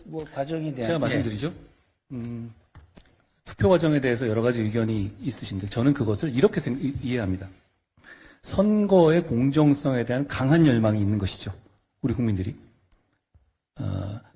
뭐 과정에 대한 제가 말씀드리죠. 투표 과정에 대해서 여러 가지 의견이 있으신데 저는 그것을 이렇게 이해합니다. 선거의 공정성에 대한 강한 열망이 있는 것이죠. 우리 국민들이.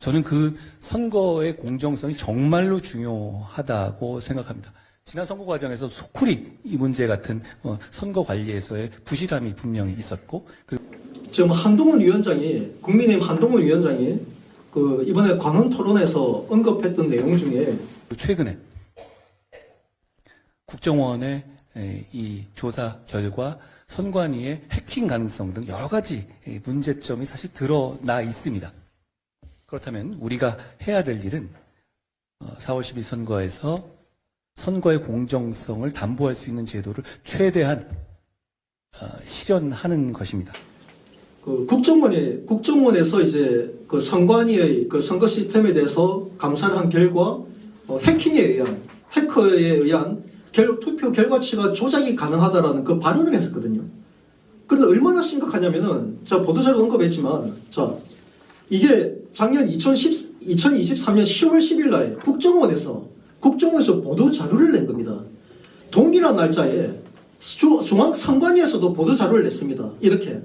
저는 그 선거의 공정성이 정말로 중요하다고 생각합니다. 지난 선거 과정에서 소쿠리 이 문제 같은 선거 관리에서의 부실함이 분명히 있었고, 지금 한동훈 위원장이, 국민의힘 한동훈 위원장이 이번에 광흥 토론에서 언급했던 내용 중에 최근에 국정원의 이 조사 결과 선관위의 해킹 가능성 등 여러 가지 문제점이 사실 드러나 있습니다. 그렇다면 우리가 해야 될 일은 4월 10일 선거에서 선거의 공정성을 담보할 수 있는 제도를 최대한 실현하는 것입니다. 국정원에서 이제 선관위의 선거 시스템에 대해서 감사를 한 결과 해커에 의한 투표 결과치가 조작이 가능하다라는 그 발언을 했었거든요. 그런데 얼마나 심각하냐면은, 제가 보도자료 언급했지만, 이게 작년 2023년 10월 10일 날 국정원에서 보도자료를 낸 겁니다. 동일한 날짜에 중앙선관위에서도 보도자료를 냈습니다. 이렇게.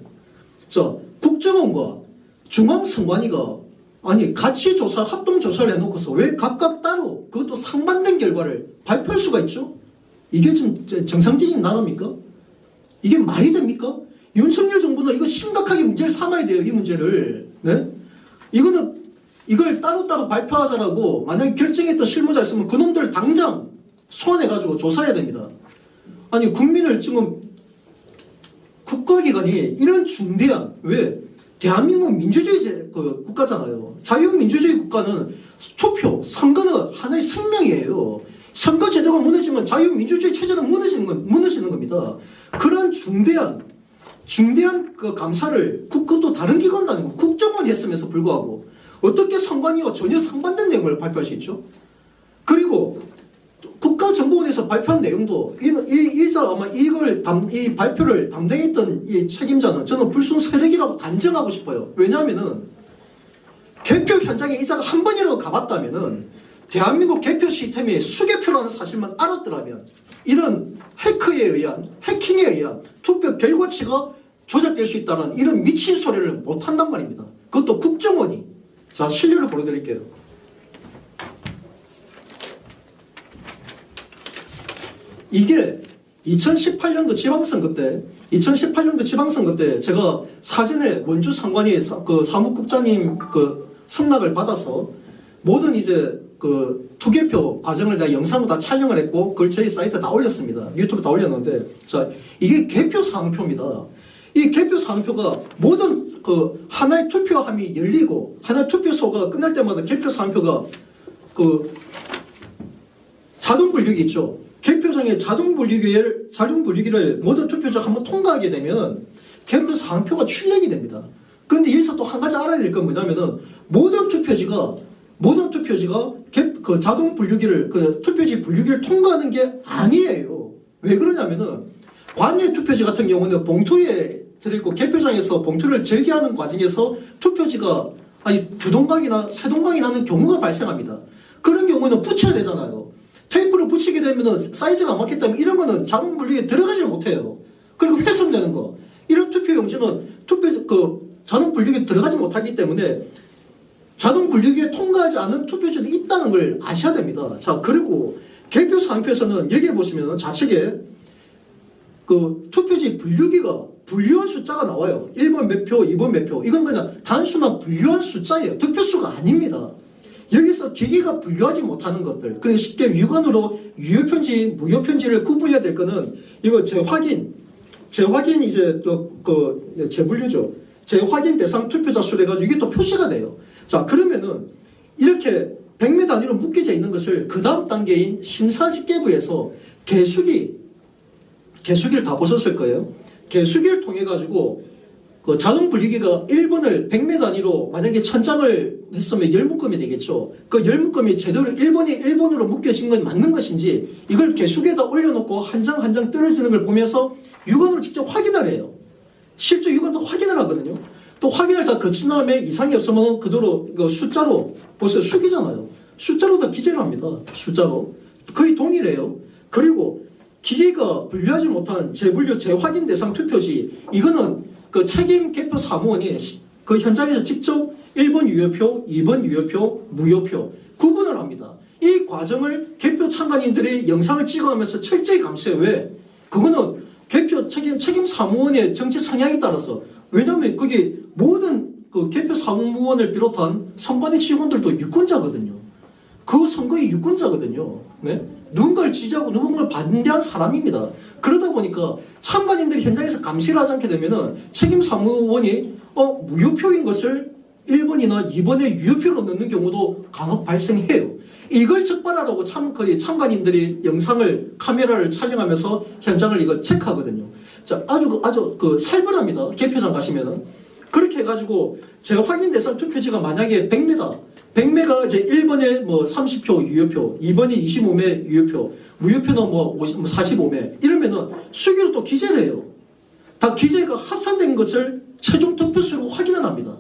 국정원과 중앙선관위가 같이 합동조사를 해놓고서 왜 각각 따로 그것도 상반된 결과를 발표할 수가 있죠? 이게 지금 정상적인 나라입니까? 이게 말이 됩니까? 윤석열 정부는 이거 심각하게 문제를 삼아야 돼요, 이 문제를. 네? 이걸 따로따로 발표하자라고 만약에 결정했던 실무자 있으면 그놈들 당장 소환해가지고 조사해야 됩니다. 국민을 지금 국가기관이 이런 중대한, 왜? 대한민국 민주주의 국가잖아요. 자유민주주의 국가는 투표, 선거는 하나의 생명이에요. 선거 제도가 무너지면 자유민주주의 체제는 무너지는 겁니다. 그런 중대한 그 감사를 그것도 다른 기관도 아니고 국정원이 했음에도 불구하고 어떻게 선관위와 전혀 상반된 내용을 발표할 수 있죠? 그리고 국가정보원에서 발표한 내용도 아마 이 발표를 담당했던 이 책임자는 저는 불순 세력이라고 단정하고 싶어요. 왜냐하면은 개표 현장에 이자가 한 번이라도 가봤다면은 대한민국 개표 시스템이 수개표라는 사실만 알았더라면 이런 해킹에 의한 투표 결과치가 조작될 수 있다는 이런 미친 소리를 못한단 말입니다. 그것도 국정원이. 자, 실료를 보여드릴게요. 이게 2018년도 지방선거 때 제가 사전에 원주 선관위 사무국장님 승낙을 받아서 모든 이제 투개표 과정을 다 영상으로 다 촬영을 했고 그걸 저희 사이트에 다 올렸습니다. 유튜브 다 올렸는데, 이게 개표 사항표입니다. 이 개표 사항표가 모든 하나의 투표함이 열리고 하나의 투표소가 끝날 때마다 개표 사항표가 자동 분류기 있죠. 개표장에 자동 분류기를 모든 투표자 한번 통과하게 되면 개표 사항표가 출력이 됩니다. 그런데 여기서 또 한 가지 알아야 될 건 뭐냐면은 모든 투표지가 자동 분류기를 투표지 분류기를 통과하는 게 아니에요. 왜 그러냐면은 관내 투표지 같은 경우는 봉투에 들어있고 개표장에서 봉투를 절개하는 과정에서 투표지가 두 동강이나 세 동강이 나는 경우가 발생합니다. 그런 경우는 붙여야 되잖아요. 테이프를 붙이게 되면 사이즈가 안 맞기 때문에 이런 거는 자동 분류기에 들어가지 못해요. 그리고 훼손되는 거. 이런 투표용지는 자동 분류기에 들어가지 못하기 때문에 자동 분류기에 통과하지 않은 투표지도 있다는 걸 아셔야 됩니다. 그리고 개표 사항표에서는 여기에 보시면 좌측에 투표지 분류기가 분류한 숫자가 나와요. 1번 몇 표, 2번 몇 표. 이건 그냥 단순한 분류한 숫자예요. 득표수가 아닙니다. 여기서 기계가 분류하지 못하는 것들, 그래서 쉽게 육안으로 유효편지, 무효편지를 구분해야 될 거는 이거 재확인 이제 재분류죠. 재확인 대상 투표자 수를 해가지고 이게 또 표시가 돼요. 그러면은 이렇게 100매 단위로 묶여져 있는 것을 그 다음 단계인 심사집계부에서 개수기를 다 보셨을 거예요. 개수기를 통해 가지고 자동 분류기가 1번을 100매 단위로 만약에 1000장을 했으면 10묶음이 되겠죠. 그 10묶음이 제대로 1번으로 묶여진 건 맞는 것인지 이걸 개수기에다 올려놓고 한 장 한 장 떨어지는 걸 보면서 육안으로 직접 확인을 해요. 실제 육안도 확인을 하거든요. 또 확인을 다 거친 다음에 이상이 없으면 그대로 그 숫자로 보세요. 수기잖아요. 숫자로 다 기재를 합니다. 숫자로. 거의 동일해요. 그리고 기계가 분류하지 못한 재분류 재확인 대상 투표지 이거는 그 책임 개표 사무원이 그 현장에서 직접 1번 유효표, 2번 유효표, 무효표 구분을 합니다. 이 과정을 개표 참관인들이 영상을 찍어가면서 철저히 감시해요. 왜? 그거는 개표 책임 사무원의 정치 성향에 따라서 왜냐하면 거기 모든 그 개표 사무원을 비롯한 선관위 직원들도 유권자거든요. 그 선거의 유권자거든요. 네? 누군가를 지지하고 누군가를 반대한 사람입니다. 그러다 보니까 참관인들이 현장에서 감시를 하지 않게 되면은 책임 사무원이 무효표인 것을 1번이나 2번에 유효표로 넣는 경우도 간혹 발생해요. 이걸 적발하라고 참관인들이 영상을 카메라를 촬영하면서 현장을 이걸 체크하거든요. 자, 아주 그 살벌합니다. 개표장 가시면은 그렇게 해가지고 재확인 대상 투표지가 만약에 100매가 이제 1번에 뭐 30표 유효표, 2번이 25매 유효표, 무효표는 뭐 45매 이러면은 수기로 또 기재를 해요. 다 기재가 합산된 것을 최종 투표수로 확인을 합니다.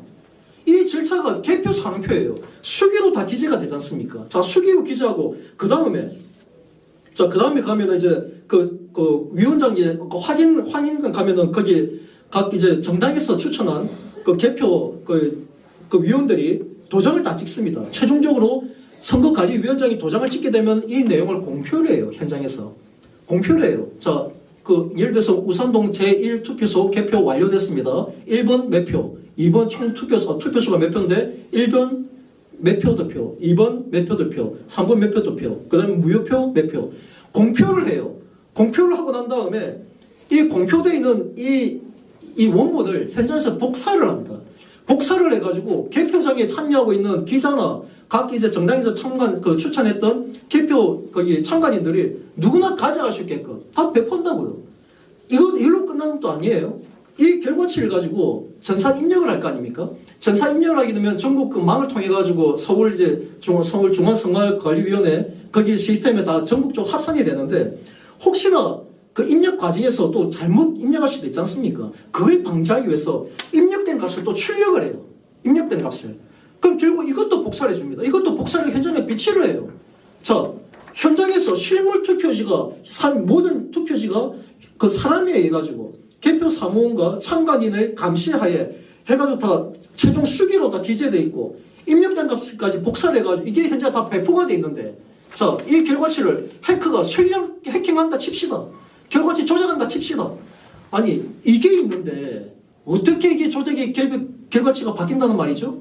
이 절차가 개표 상표예요. 수기로 다 기재가 되지 않습니까? 자, 수기로 기재하고 그 다음에 가면은 이제 그 위원장이 확인 가면은 거기 각 이제 정당에서 추천한 그 개표 그 위원들이 도장을 다 찍습니다. 최종적으로 선거관리위원장이 도장을 찍게 되면 이 내용을 공표를 해요. 현장에서 공표를 해요. 자, 그 예를 들어서 우산동 제1투표소 개표 완료됐습니다. 1번 몇 표, 2번 총 투표수가 몇 표인데 1번 몇 표 득표, 2번 몇 표 득표, 3번 몇 표 득표, 그 다음에 무효표 몇 표. 공표를 해요. 공표를 하고 난 다음에 이 공표되어 있는 이 원본을 현장에서 복사를 합니다. 복사를 해가지고 개표장에 참여하고 있는 기자나 각 이제 정당에서 추천했던 개표 거기 참관인들이 누구나 가져갈 수 있게끔 다 배포한다고요. 이걸로 끝나는 것도 아니에요. 이 결과치를 가지고 전산 입력을 할 거 아닙니까? 전산 입력을 하게 되면 전국 그 망을 통해 가지고 서울 중앙선거관리위원회 거기 시스템에 다 전국적으로 합산이 되는데 혹시나 그 입력 과정에서 또 잘못 입력할 수도 있지 않습니까? 그걸 방지하기 위해서 입력된 값을 또 출력을 해요. 입력된 값을. 그럼 결국 이것도 복사를 해줍니다. 이것도 복사를 현장에 비치를 해요. 자, 현장에서 실물 투표지가 모든 투표지가 그 사람에 의해 가지고 개표 사무원과 참관인의 감시하에 해가지고 다 최종 수기로 다 기재돼 있고 입력된 값까지 복사를 해가지고 이게 현재 다 배포가 돼 있는데 자, 이 결과치를 해커가 해킹한다 칩시다. 결과치 조작한다 칩시다. 아니 이게 있는데 어떻게 이게 조작의 결과치가 바뀐다는 말이죠?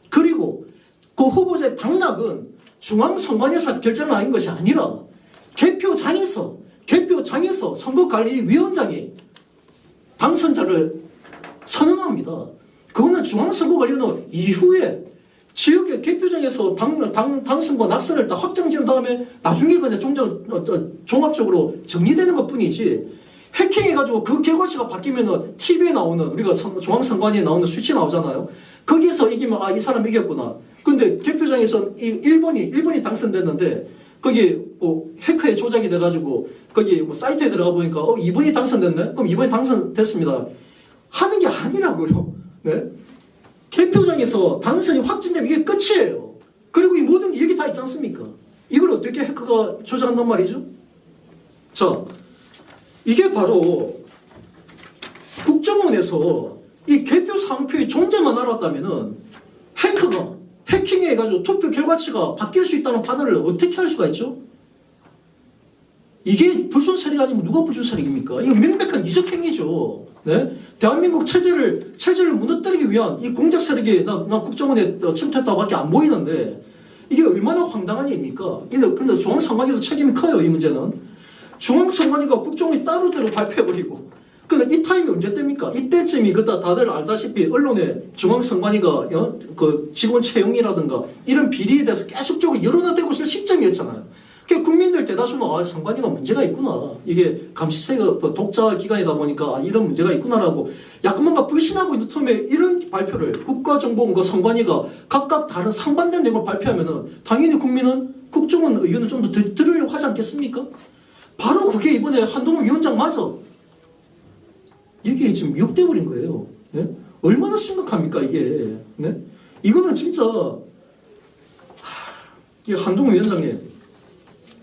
그리고 그 후보자의 당락은 중앙선관위에서 결정을 하는 것이 아니라 개표장에서 선거관리위원장이 당선자를 선언합니다. 그거는 중앙선거관리위원회 이후에 지역의 개표장에서 당선과 낙선을 다 확정지은 다음에 나중에 그냥 종합적으로 정리되는 것 뿐이지 해킹해가지고 그 결과치가 바뀌면은 TV에 나오는 우리가 중앙선관위에 나오는 수치 나오잖아요. 거기에서 이기면 이 사람 이겼구나. 근데 개표장에서 1번이 당선됐는데 거기 뭐 해커에 조작이 돼가지고 거기 뭐 사이트에 들어가 보니까 2번이 당선됐네? 그럼 2번이 당선됐습니다. 하는 게 아니라고요. 네? 개표장에서 당선이 확진되면 이게 끝이에요. 그리고 이 모든 게 여기 다 있지 않습니까? 이걸 어떻게 해커가 조작한단 말이죠? 자, 이게 바로 국정원에서 이 개표 상표의 존재만 알았다면은 해커가 해킹해가지고 투표 결과치가 바뀔 수 있다는 판단을 어떻게 할 수가 있죠? 이게 불순세력 아니면 누가 불순세력입니까? 이거 명백한 이적행위죠. 네? 대한민국 체제를 무너뜨리기 위한 이 공작 세력이 나 국정원에 침투했다고 밖에 안 보이는데 이게 얼마나 황당한 일입니까? 근데 중앙선관위도 책임이 커요, 이 문제는. 중앙선관위가 국정원이 따로대로 발표해버리고. 근데 이 타임이 언제 때입니까? 이때쯤이 다들 알다시피 언론에 중앙선관위가 그 직원 채용이라든가 이런 비리에 대해서 계속적으로 여론화되고 있을 시점이었잖아요. 국민들 대다수는 선관위가 문제가 있구나. 이게 감시세가 독자 기관이다 보니까 이런 문제가 있구나라고 약간 뭔가 불신하고 있는 틈에 이런 발표를 국가정보원과 선관위가 각각 다른 상반된 내용을 발표하면은 당연히 국민은 국정원 의견을 좀 더 들으려고 하지 않겠습니까? 바로 그게 이번에 한동훈 위원장 맞아. 이게 지금 욕돼버린 거예요. 네? 얼마나 심각합니까, 이게. 네? 이거는 진짜, 이 한동훈 위원장님,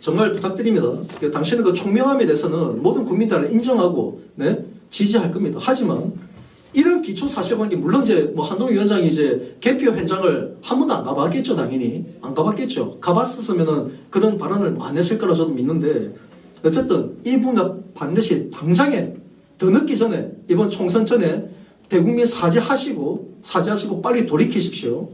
정말 부탁드립니다. 당신의 그 총명함에 대해서는 모든 국민들을 인정하고, 네? 지지할 겁니다. 하지만, 이런 기초 사실관계, 물론 이제 뭐 한동훈 위원장이 이제 개표 현장을 한 번도 안 가봤겠죠, 당연히. 안 가봤겠죠. 가봤었으면은 그런 발언을 안 했을 거라 저도 믿는데, 어쨌든 이 부분 반드시 당장에 더 늦기 전에 이번 총선 전에 대국민 사죄하시고 빨리 돌이키십시오.